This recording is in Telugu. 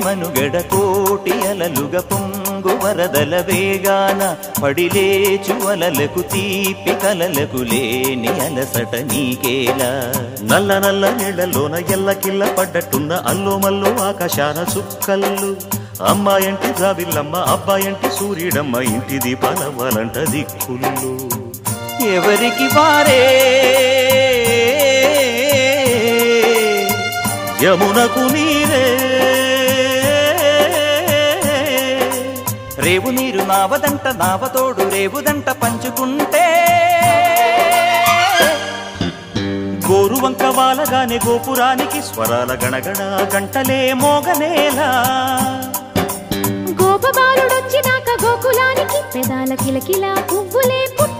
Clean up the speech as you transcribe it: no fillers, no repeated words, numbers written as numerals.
మనుగడ కోటి అలలుగా పొంగు వరదల వేగాన పడిలేచు అలలకు తీపి కలలకు లేని అలసట నీకేలా నల్ల నల్ల నీళ్లలోన ఎల్లకిల్ల పడ్డట్టున్న అల్లో మల్లో ఆకాశాన చుక్కల్లు అమ్మాయంటి జాబిల్లమ్మ అబ్బాయంటి సూర్యుడమ్మ ఇంటి దీపాలవ్వాలంట దిక్కులు ఎవరికి వారే యమునకు నీరే రేవు నీరు నావదంట నావతోడు రేవుదంట పంచుకుంటే గోరువంక వాలగానే గోపురానికి స్వరాల గణగణ గంటలే మోగనేలా గోపబాలుడొచ్చినాక గోకులానికి పెదాల కిలకిలా పువ్వులే పుట్ట